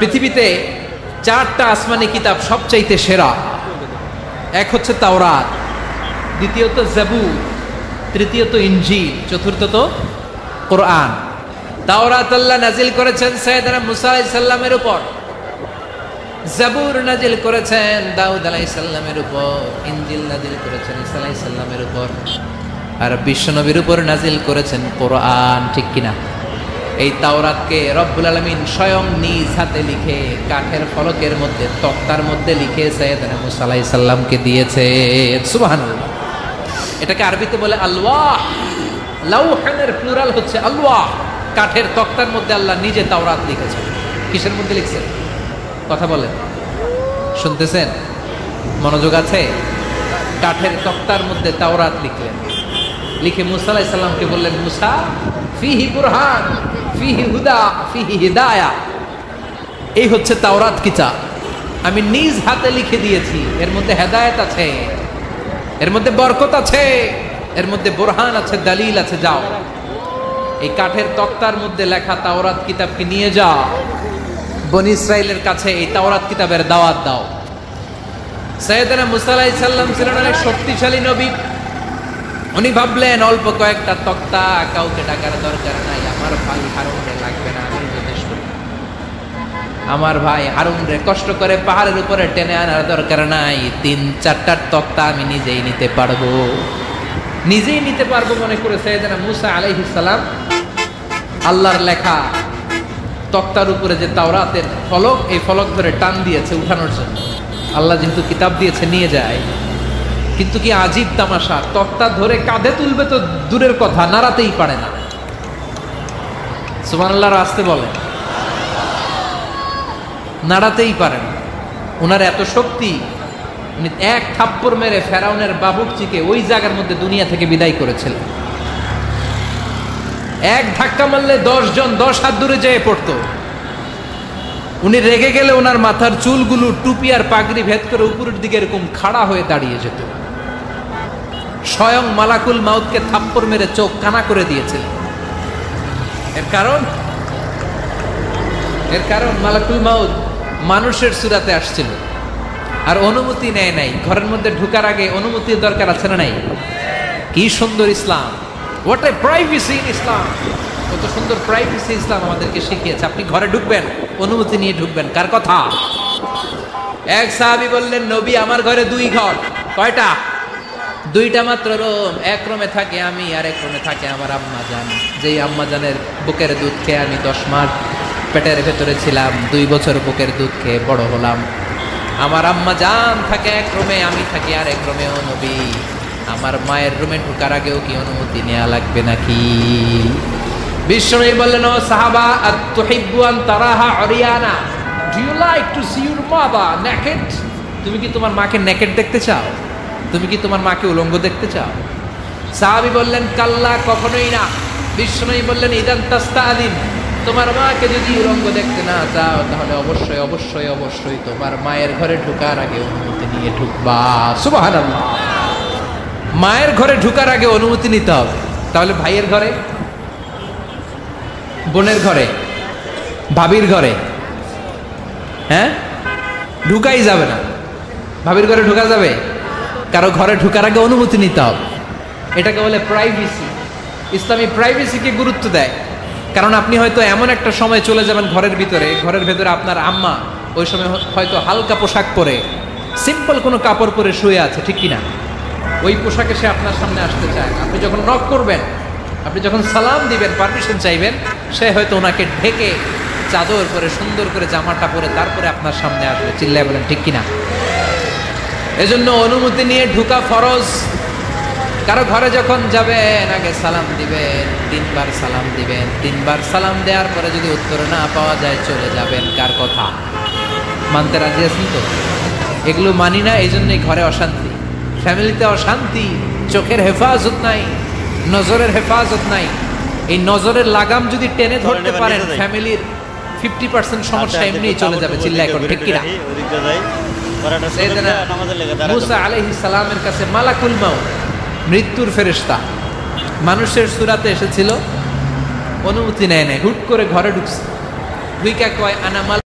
পৃথিবীতে চারটা আসমানি কিতাব সবচাইতে সেরা। এক হচ্ছে তাওরাত, দ্বিতীয়ত জাবুর, তৃতীয়ত ইনজিল, চতুর্থত কোরআন। তাওরাত আল্লাহ নাজিল করেছেন সাইয়েদনা মুসা আলাইহিস সালামের উপর, জাবুর নাজিল করেছেন দাউদ আলাইহিস সালামের উপর, ইনজিল নাজিল করেছেন ঈসা আলাইহিস সালামের উপর, আর বিশ্বনবীর উপর নাজিল করেছেন কোরআন। ঠিক কিনা? এই তাওরাতকে রব্বুল আলামিন স্বয়ং নিজ হাতে লিখে কাঠের ফলকের মধ্যে, তক্তার মধ্যে লিখে সাইয়েদনা মুসা আলাইহিস সালামকে দিয়েছে। সুবহানাল্লাহ। এটাকে আরবিতে বলে আলওয়াহ। লাউহানের প্লুরাল হচ্ছে আলওয়াহ। কাঠের তক্তার মধ্যে আল্লাহ নিজে তাওরাত লিখেছেন। কিসের মধ্যে লিখছেন? কথা বলেন, শুনতেছেন? মনোযোগ আছে? কাঠের তক্তার মধ্যে তাওরাত লিখলেন, লিখে মুসা আলাইহিস সালামকে বললেন, মুসা ফিহি বুরহান, ফিহি হুদা, ফিহি হিদায়া। এই হচ্ছে তাওরাত কিতাব, আমি নিজ হাতে লিখে দিয়েছি। এর মধ্যে হেদায়েত আছে, এর মধ্যে বরকত আছে, এর মধ্যে বুরহান আছে, দলিল আছে। যাও এই কাঠের তক্তার মধ্যে লেখা তাওরাত কিতাবকে নিয়ে যাও, বনি ইসরাইলের কাছে এই তাওরাত কিতাবের দাওয়াত দাও। সাইয়েদনা মুসা আলাইহিস সালাম ছিলেন অনেক শক্তিশালী নবী। উনি ভাবলেন অল্প কয়েকটা তক্তা, কাউকে ডাকার দরকার নাই, আমার ভাই হারুনরে লাগবে না, আমি যথেষ্ট। আমার ভাই হারুনরে কষ্ট করে পাহাড়ের উপরে টেনে আনার দরকার নাই, 3-4টা তক্তা আমি নিজেই নিতে পারবো, নিজেই নিতে পারবো মনে করে সাইয়েদনা মুসা আলাইহিস সালাম আল্লাহর লেখা তক্তার উপরে যে তাওরাতের ফলক, এই ফলক ধরে টান দিয়েছে উঠানোর জন্য। আল্লাহ যেহেতু কিতাব দিয়েছে নিয়ে যায়, কিন্তু কি আজীব তামাশা, তক্তা ধরে কাঁধে তুলবে তো দূরের কথা, নাড়াতেই পারে না। সুবহানাল্লাহর আসতে বলে, নাড়াতেই পারে না। উনার এত শক্তি, উনি এক থাপ্পড় মেরে ফেরাউনের বাবুর্চিকে ওই জায়গার মধ্যে দুনিয়া থেকে বিদায় করেছিলেন। এক ধাক্কা মারলে 10 জন 10 হাত দূরে যেয়ে পড়তো। উনি রেগে গেলে ওনার মাথার চুলগুলো টুপি আর পাগড়ি ভেদ করে উপরের দিকে এরকম খাড়া হয়ে দাঁড়িয়ে যেত। স্বয়ং মালাকুল মাউতকে থাপ্পড় মেরে চোখ কানা করে দিয়েছিলেন। এর কারণ মালাকুল মাউত মানুষের সূরাতে আসছিল, আর অনুমতি নেয় নাই। ঘরের মধ্যে ঢোকার আগে অনুমতির দরকার আছে না নাই? কি সুন্দর ইসলাম! হোয়াট এ প্রাইভেসি ইন ইসলাম! কত সুন্দর প্রাইভেসি ইসলাম আমাদেরকে শিখিয়েছে। আপনি ঘরে ঢুকবেন, অনুমতি নিয়ে ঢুকবেন। কার কথা? এক সাহাবী বললেন, নবী আমার ঘরে 2 ঘর। কয়টা? 2টা মাত্র রুম। এক রুমে থাকে আমি, আর এক রুমে থাকে আমার আম্মা জান। যেই আম্মা জানের বুকের দুধ খেয়ে আমি 10 মাস পেটের ভেতরে ছিলাম, 2 বছর বুকের দুধ খেয়ে বড় হলাম। আমার আম্মা জান থাকে এক রুমে, আমি থাকি আর এক রুমে। ও নবী, আমার মায়ের রুমে ঢোকার আগেও কি অনুমতি নেওয়া লাগবে নাকি? বিশ্বনবী বললেন, ও সাহাবা, আতুহিব্বু আন তারাহা উরিয়ানা, do you like to see your mother naked? তুমি কি তোমার মাকে নেকেড দেখতে চাও? তুমি কি তোমার মাকে উলঙ্গ দেখতে চাও? সাহাবী বললেন, কাল্লা, কখনোই না। বিশ্বনবী বললেন, ইদান তাস্তাআদিন, তোমার মাকে যদি উলঙ্গ দেখতে না চাও, তাহলে অবশ্যই অবশ্যই অবশ্যই তোমার মায়ের ঘরে ঢোকার আগে অনুমতি নিয়ে ঢুকবা। সুবহানাল্লাহ। মায়ের ঘরে ঢোকার আগে অনুমতি নিতে হবে। তাহলে ভাইয়ের ঘরে, বোনের ঘরে, ভাবির ঘরে, হ্যাঁ, ঢুকাই যাবে না। ভাবির ঘরে ঢোকা যাবে? কারো ঘরে ঢোকার আগে অনুমতি নিতে হবে। এটাকে বলে প্রাইভেসি। ইসলামী প্রাইভেসিকে গুরুত্ব দেয়। কারণ আপনি হয়তো এমন একটা সময় চলে যাবেন ঘরের ভিতরে, ঘরের ভেতরে আপনার আম্মা ওই সময় হয়তো হালকা পোশাক পরে, সিম্পল কোনো কাপড় পরে শুয়ে আছে, ঠিক কিনা? ওই পোশাকে সে আপনার সামনে আসতে চায়। আপনি যখন নক করবেন, আপনি যখন সালাম দিবেন, পারমিশন চাইবেন, সে হয়তো ওনাকে ঢেকে চাদর পরে সুন্দর করে জামাটা পরে তারপরে আপনার সামনে আসবে। চিল্লায় বলেন ঠিক কিনা? এজন্য অনুমতি নিয়ে ঢুকা ফরজ। কারো ঘরে যখন যাবেন, আগে সালাম দিবেন, 3 বার সালাম দিবেন। 3 বার সালাম দেওয়ার পরে যদি উত্তর না পাওয়া যায়, চলে যাবেন। কার কথা? মানতে রাজি আছেন তো? এগুলো মানি না, এই জন্যই ঘরে অশান্তি, ফ্যামিলিতে অশান্তি, চোখের হেফাজত নাই, নজরের হেফাজত নাই। এই নজরের লাগাম যদি টেনে ধরতে পারেন, ফ্যামিলির 50% সমস্যা এমনিই চলে যাবে। চিল্লায় এখন ঠিক কিনা? মুসা আলাইহিস সালামের কাছে মালাকুল মাউত, মৃত্যুর ফেরেশতা, মানুষের সূরাতে এসেছিল, অনুমতি নেয় নাই, হুট করে ঘরে ঢুকছে। হুইকা কয় আনামাল